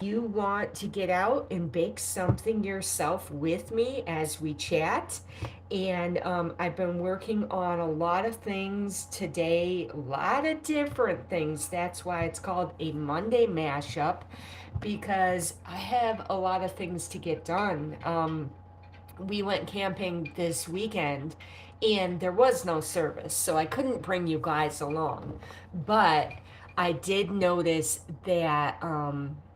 you want to get out and bake something yourself with me as we chat. And I've been working on a lot of things today, a lot of different things. That's why it's called a Monday mashup, because I have a lot of things to get done. We went camping this weekend and there was no service, so I couldn't bring you guys along. But I did notice that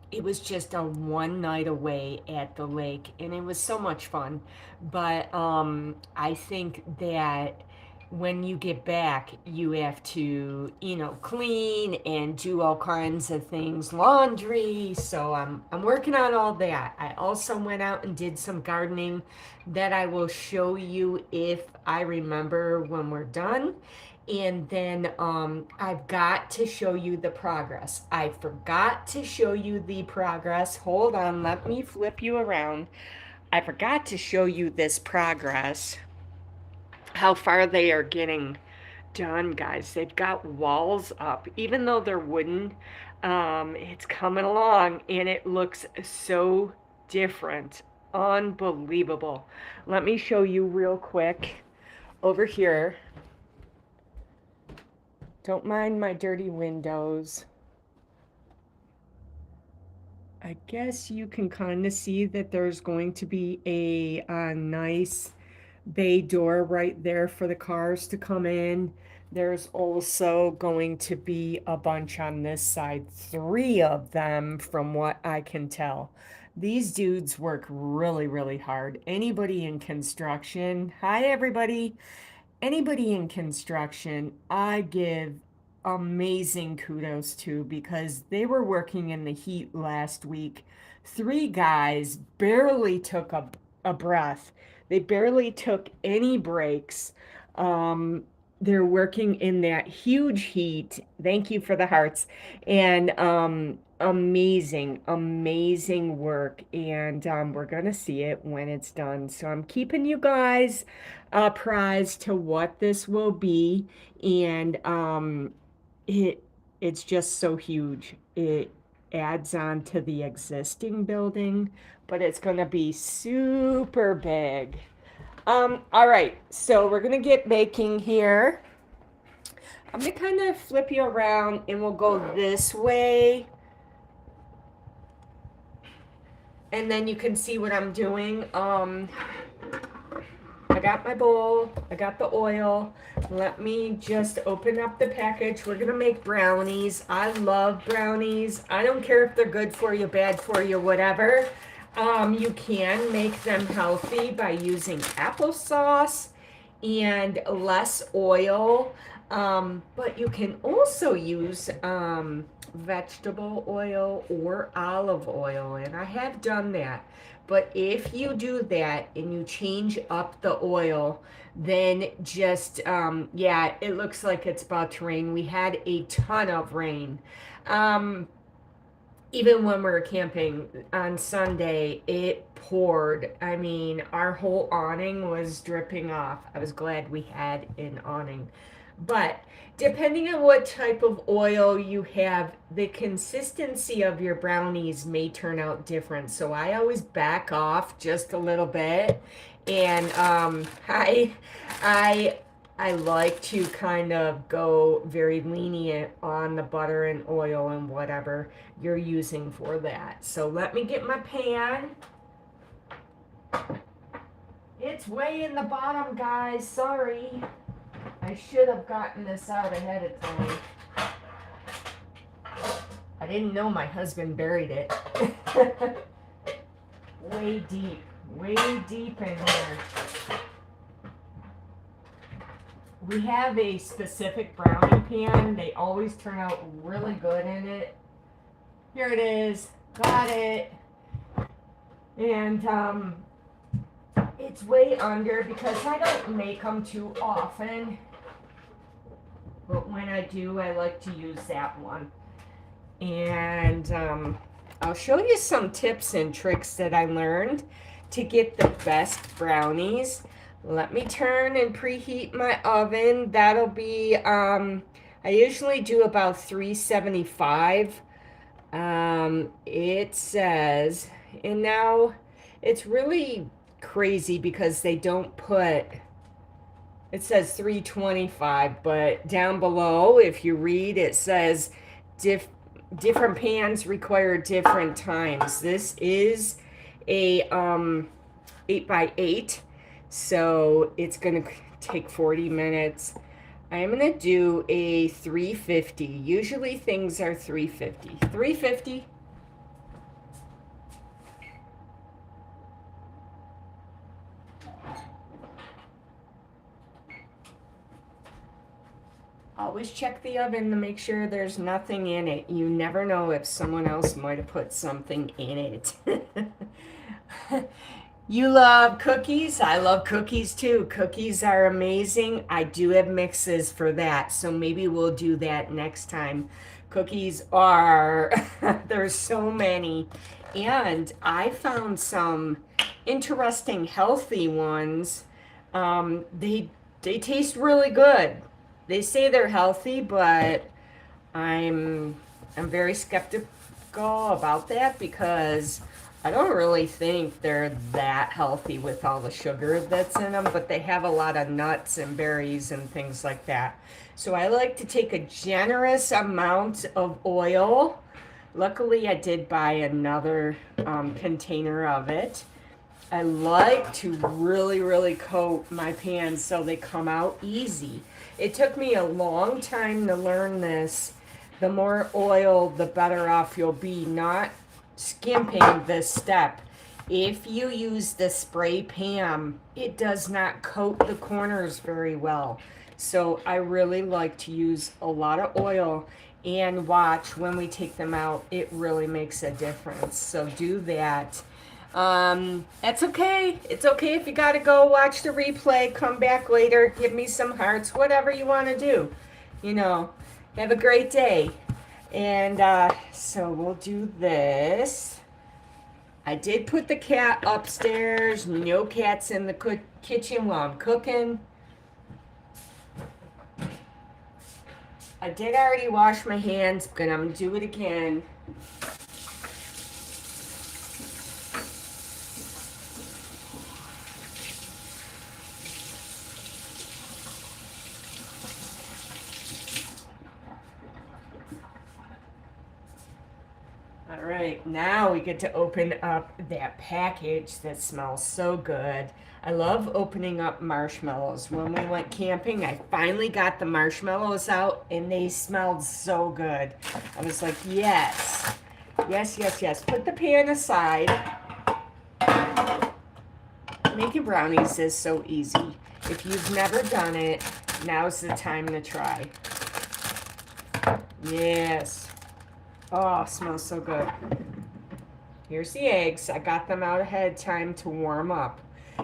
it was just a one night away at the lake and it was so much fun. But I think that when you get back, you have to, clean and do all kinds of things, laundry. So I'm working on all that. I also went out and did some gardening that I will show you if I remember when we're done. And then I've got to show you the progress. I forgot to show you the progress. Hold on, let me flip you around. I forgot to show you this progress, how far they are getting done, guys. They've got walls up, even though they're wooden. It's coming along and it looks so different. Unbelievable. Let me show you real quick over here. Don't mind my dirty windows. I guess you can kind of see that there's going to be a nice bay door right there for the cars to come in. There's also going to be a bunch on this side, three of them from what I can tell. These dudes work really, really hard. Anybody in construction, hi everybody. Anybody in construction, I give amazing kudos to, because they were working in the heat last week. Three guys barely took a breath. They barely took any breaks. They're working in that huge heat. Thank you for the hearts. And amazing, amazing work. And we're going to see it when it's done. So I'm keeping you guys apprised to what this will be. And it it's just so huge. It adds on to the existing building, but it's going to be super big. All right, so we're gonna get baking here. I'm gonna kind of flip you around and we'll go this way. And then you can see what I'm doing. I got my bowl, I got the oil. Let me just open up the package. We're gonna make brownies. I love brownies. I don't care if they're good for you, bad for you, whatever. You can make them healthy by using applesauce and less oil. But you can also use vegetable oil or olive oil, and I have done that. But if you do that and you change up the oil, then just, yeah, it looks like it's about to rain. We had a ton of rain. Even when we were camping on Sunday, it poured. I mean, our whole awning was dripping off. I was glad we had an awning. But depending on what type of oil you have, the consistency of your brownies may turn out different. So I always back off just a little bit. And I I like to kind of go very lenient on the butter and oil and whatever you're using for that. So let me get my pan. It's way in the bottom, guys. Sorry. I should have gotten this out ahead of time. I didn't know my husband buried it. Way deep in here. We have a specific brownie pan. They always turn out really good in it. Here it is. Got it. And it's way under because I don't make them too often. But when I do, I like to use that one. And I'll show you some tips and tricks that I learned to get the best brownies. Let me turn and preheat my oven. That'll be, I usually do about 375 It says, and now it's really crazy because they don't put, it says 325, but down below, if you read, it says diff, different pans require different times. This is a 8 by 8, so it's gonna take 40 minutes. I'm gonna do a 350. Usually things are 350. 350. Always check the oven to make sure there's nothing in it. You never know if someone else might have put something in it. You love cookies? I love cookies too. Cookies are amazing. I do have mixes for that, so maybe we'll do that next time. Cookies are, there's so many. And I found some interesting healthy ones. They taste really good. They say they're healthy, but I'm I'm very skeptical about that because I don't really think they're that healthy with all the sugar that's in them, but they have a lot of nuts and berries and things like that. So I like to take a generous amount of oil. Luckily, I did buy another container of it. I like to really, really coat my pans so they come out easy. It took me a long time to learn this. The more oil, the better off you'll be, not skimping this step. If you use the spray pan, it does not coat the corners very well. So I really like to use a lot of oil and watch when we take them out. It really makes a difference. So do that. That's okay. It's okay if you gotta go watch the replay, come back later, give me some hearts, whatever you want to do. You know, have a great day. And so we'll do this. I did put the cat upstairs. No cats in the kitchen while I'm cooking. I did already wash my hands, but I'm gonna do it again. All right, now we get to open up that package that smells so good. I love opening up marshmallows. When we went camping, I finally got the marshmallows out and they smelled so good. I was like, yes, yes, yes, yes. Put the pan aside. Making brownies is so easy. If you've never done it, now's the time to try. Yes. Oh, smells so good. Here's the eggs. I got them out ahead of time to warm up.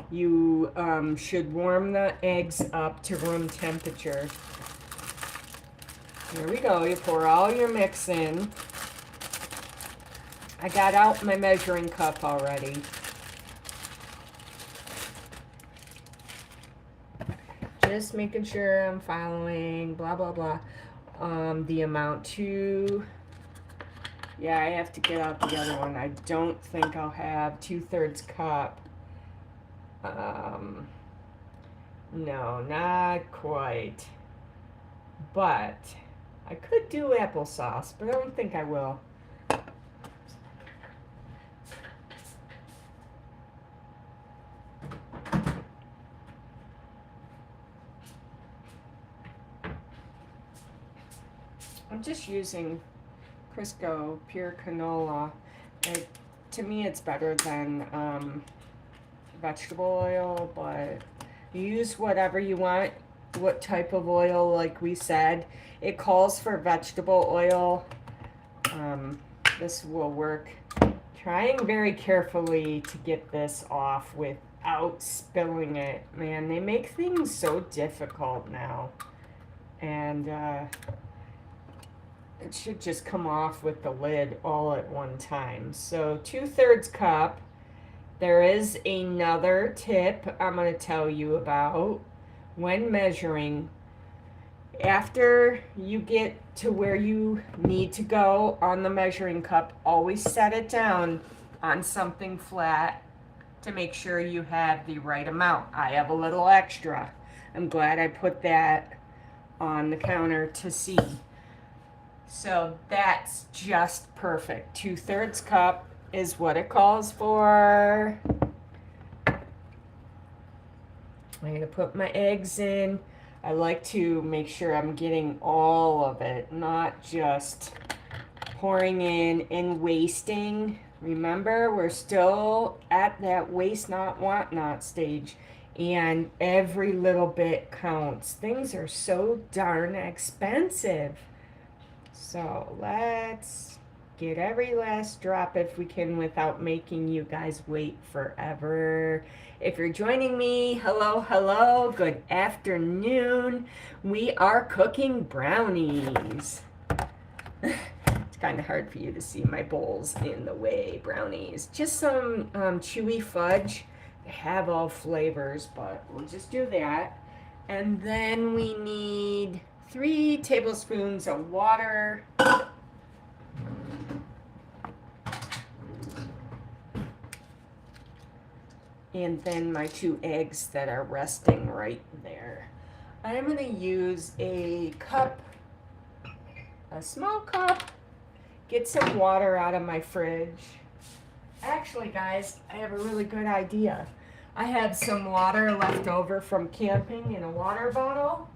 You should warm the eggs up to room temperature. Here we go. You pour all your mix in. I got out my measuring cup already. Just making sure I'm following, blah, blah, blah. The amount to... Yeah, I have to get out the other one. I don't think I'll have 2/3 cup. No, not quite. But I could do applesauce, but I don't think I will. I'm just using Crisco pure canola. To me, it's better than vegetable oil, but you use whatever you want, what type of oil, like we said. It calls for vegetable oil. This will work. Trying very carefully to get this off without spilling it. Man, they make things so difficult now. And it should just come off with the lid all at one time. So 2/3 cup. There is another tip I'm going to tell you about when measuring. After you get to where you need to go on the measuring cup, always set it down on something flat to make sure you have the right amount. I have a little extra. I'm glad I put that on the counter to see. So that's just perfect. 2/3 cup is what it calls for. I'm going to put my eggs in. I like to make sure I'm getting all of it, not just pouring in and wasting. Remember, we're still at that waste not, want not stage, and every little bit counts. Things are so darn expensive. So let's get every last drop if we can without making you guys wait forever. If you're joining me, hello, hello, good afternoon. We are cooking brownies. It's kind of hard for you to see my bowls in the way. Brownies. Just some chewy fudge. They have all flavors, but we'll just do that. And then we need 3 tablespoons of water. And then my 2 eggs that are resting right there. I'm going to use a cup, a small cup. Get some water out of my fridge. Actually, guys, I have a really good idea. I have some water left over from camping in a water bottle.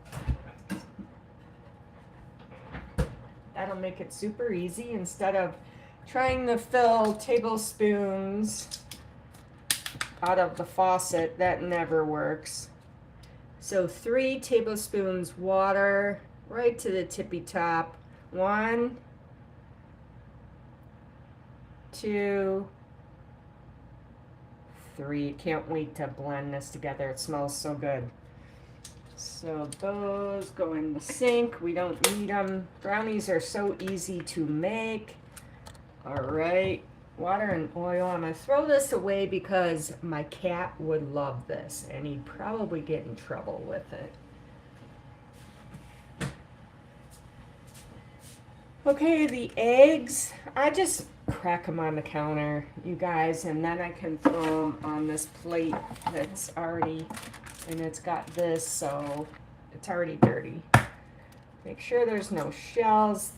That'll make it super easy instead of trying to fill tablespoons out of the faucet. That never works. So 3 tablespoons water right to the tippy top. 1, 2, 3. Can't wait to blend this together. It smells so good. So those go in the sink. We don't need them. Brownies are so easy to make. All right, water and oil. I'm gonna throw this away because my cat would love this and he'd probably get in trouble with it. Okay, the eggs, I just crack them on the counter, you guys, and then I can throw them on this plate that's already, and it's got this, so it's already dirty. Make sure there's no shells.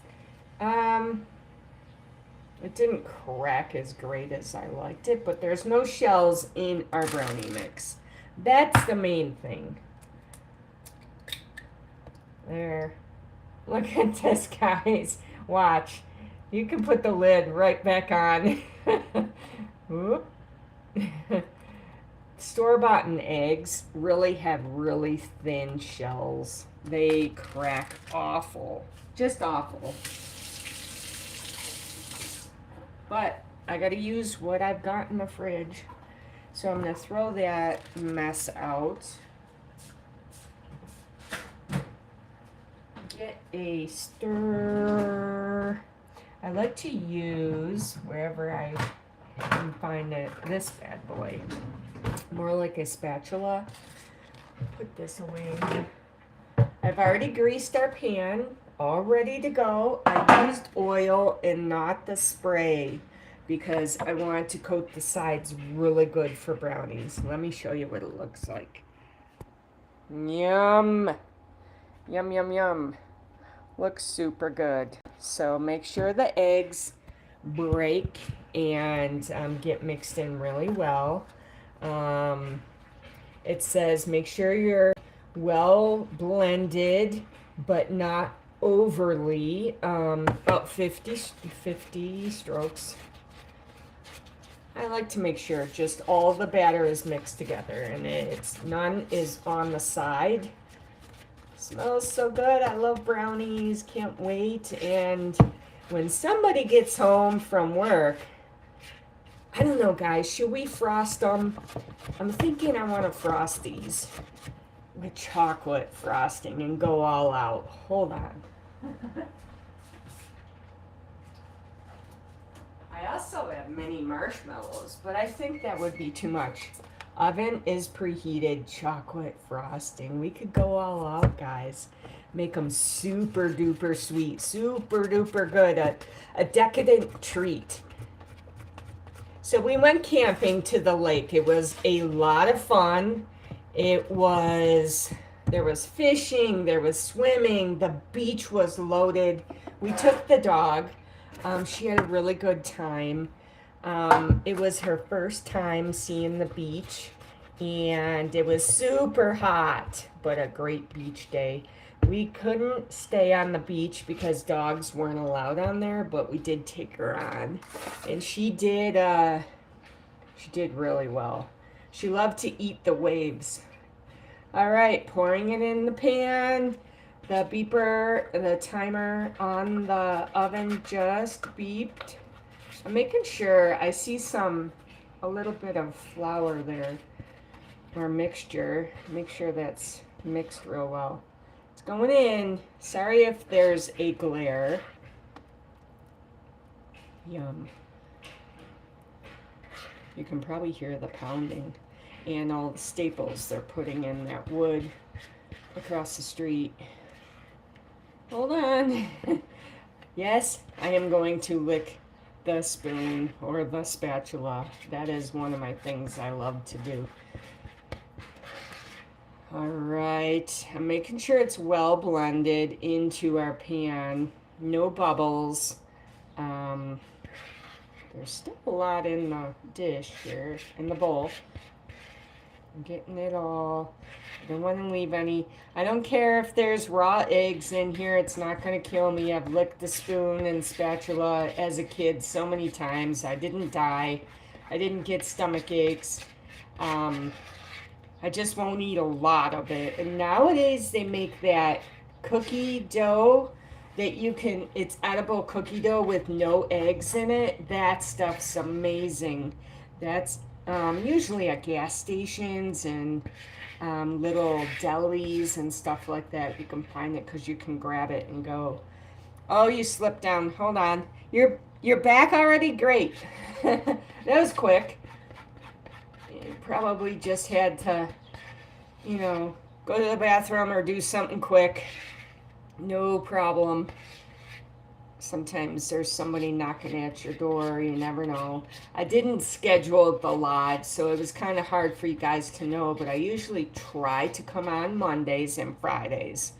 It didn't crack as great as I liked it, but there's no shells in our brownie mix. That's the main thing. There. Look at this, guys. Watch. You can put the lid right back on. Whoop. Store-bought eggs really have really thin shells. They crack awful. Just awful. But I gotta use what I've got in the fridge. So I'm gonna throw that mess out. Get a stir. I like to use, wherever I can find it, this bad boy. More like a spatula. Put this away. I've already greased our pan, all ready to go. I used oil and not the spray because I wanted to coat the sides really good for brownies. Let me show you what it looks like. Yum! Yum, yum, yum. Looks super good. So make sure the eggs break and get mixed in really well. It says make sure you're well blended, but not overly. About 50 strokes. I like to make sure just all the batter is mixed together and it's none is on the side. Smells so good. I love brownies. Can't wait. And when somebody gets home from work, I don't know, guys, should we frost them? I'm thinking I want to frost these with chocolate frosting and go all out. Hold on. I also have mini marshmallows, but I think that would be too much. Oven is preheated, chocolate frosting. We could go all out, guys. Make them super duper sweet, super duper good, a decadent treat. So we went camping to the lake. It was a lot of fun. There was fishing, there was swimming, the beach was loaded. We took the dog. She had a really good time. It was her first time seeing the beach, and it was super hot, but a great beach day. We couldn't stay on the beach because dogs weren't allowed on there, but we did take her on, and she did really well. She loved to eat the waves. All right, pouring it in the pan. The beeper, the timer on the oven just beeped. I'm making sure I see a little bit of flour there, or mixture. Make sure that's mixed real well. It's going in. Sorry if there's a glare. Yum. You can probably hear the pounding and all the staples they're putting in that wood across the street. Hold on. Yes, I am going to lick the spoon or the spatula. That is one of my things I love to do. All right, I'm making sure it's well blended into our pan. No bubbles. There's still a lot in the dish here, in the bowl. I'm getting it all. I don't want to leave any. I don't care if there's raw eggs in here. It's not going to kill me. I've licked the spoon and spatula as a kid so many times. I didn't die. I didn't get stomach aches. I just won't eat a lot of it. And nowadays they make that cookie dough that it's edible cookie dough with no eggs in it. That stuff's amazing. That's usually at gas stations and little delis and stuff like that. You can find it because you can grab it and go. Oh, you slipped down. Hold on. You're back already? Great. That was quick. You probably just had to, go to the bathroom or do something quick. No problem. Sometimes there's somebody knocking at your door. You never know. I didn't schedule the live, so it was kind of hard for you guys to know, but I usually try to come on Mondays and Fridays.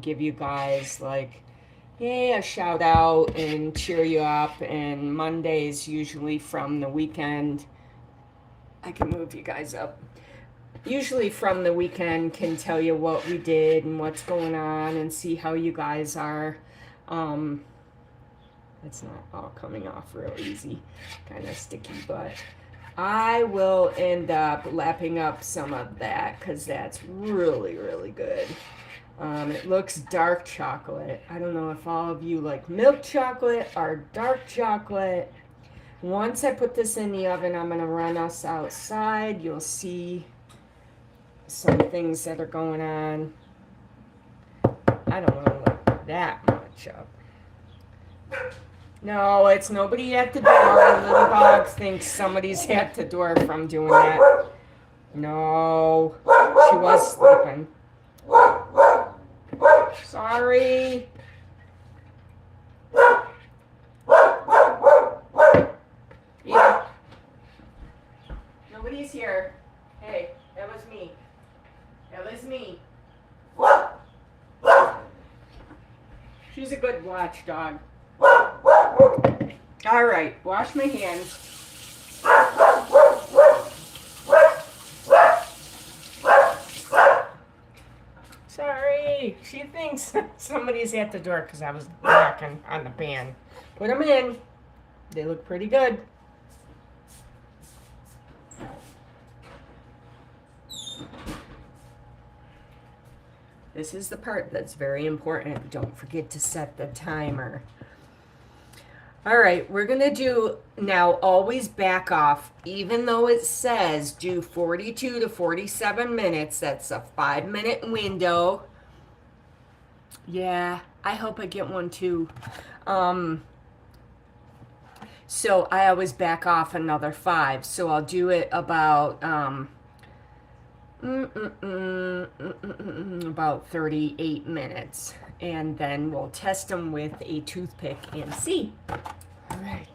Give you guys a shout out and cheer you up. And Mondays usually from the weekend. I can move you guys up. Usually from the weekend can tell you what we did and what's going on and see how you guys are. It's not all coming off real easy, kind of sticky, but I will end up lapping up some of that because that's really, really good. It looks dark chocolate. I don't know if all of you like milk chocolate or dark chocolate. Once I put this in the oven, I'm going to run us outside. You'll see some things that are going on. I don't want to look that much up. No, it's nobody at the door. Little dog thinks somebody's at the door from doing that. No, she was sleeping. Sorry. Yeah. Nobody's here. Hey, that was me. That was me. She's a good watchdog. All right, wash my hands. Sorry, she thinks somebody's at the door because I was knocking on the pan. Put them in. They look pretty good. This is the part that's very important. Don't forget to set the timer. All right, we're going to do now, always back off, even though it says do 42 to 47 minutes. That's a 5-minute window. Yeah, I hope I get one too. So I always back off another 5. So I'll do it about about 38 minutes. And then we'll test them with a toothpick and see. All right.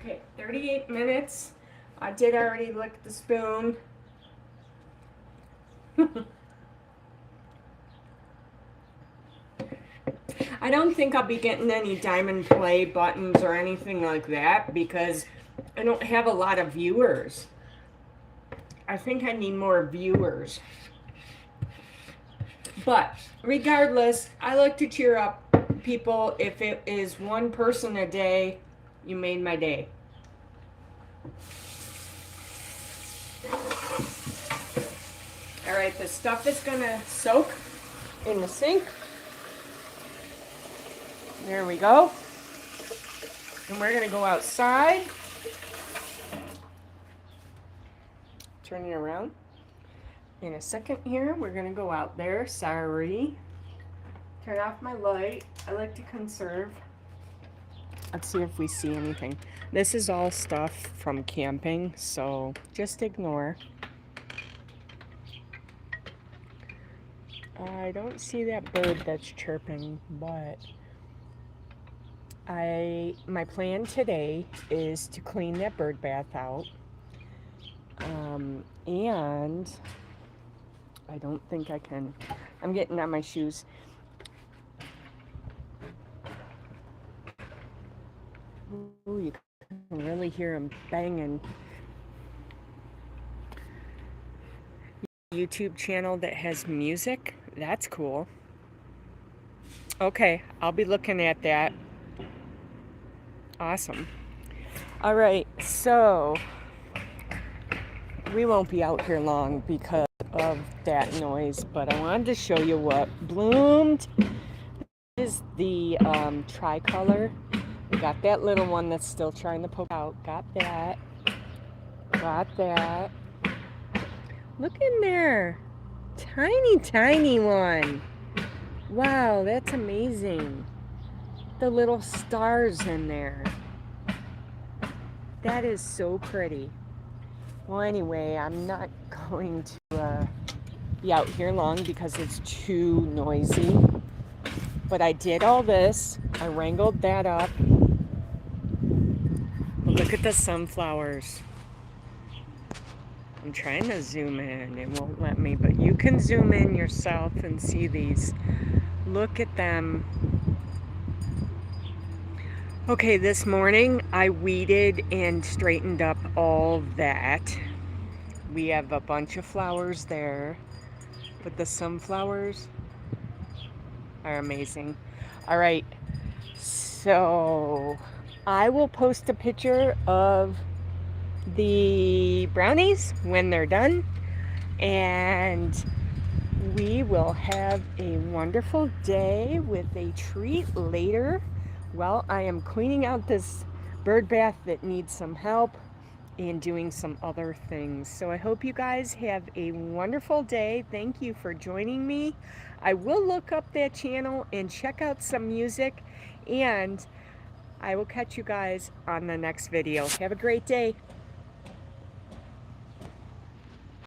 Okay, 38 minutes. I did already lick the spoon. I don't think I'll be getting any diamond play buttons or anything like that because I don't have a lot of viewers. I think I need more viewers. But regardless, I like to cheer up people. If it is one person a day, you made my day. All right, the stuff is gonna soak in the sink. There we go. And we're gonna go outside. Turn it around. In a second here, we're gonna go out there. Sorry. Turn off my light. I like to conserve. Let's see if we see anything. This is all stuff from camping, so just ignore. I don't see that bird that's chirping, but my plan today is to clean that bird bath out. And I don't think I can. I'm getting on my shoes. Ooh, you can really hear them banging. YouTube channel that has music. That's cool. Okay, I'll be looking at that. Awesome. All right, so we won't be out here long because of that noise, but I wanted to show you what bloomed. This is the tricolor. We got that little one that's still trying to poke out. Got that. Got that. Look in there. Tiny, tiny one. Wow, that's amazing. The little stars in there. That is so pretty. Well, anyway, I'm not going to be out here long because it's too noisy. But I did all this. I wrangled that up. Look at the sunflowers. I'm trying to zoom in. It won't let me, but you can zoom in yourself and see these. Look at them. Okay, this morning I weeded and straightened up all that. We have a bunch of flowers there, but the sunflowers are amazing. All right, so I will post a picture of the brownies when they're done, and we will have a wonderful day with a treat later. Well, I am cleaning out this bird bath that needs some help and doing some other things. So I hope you guys have a wonderful day. Thank you for joining me. I will look up that channel and check out some music, and I will catch you guys on the next video. Have a great day.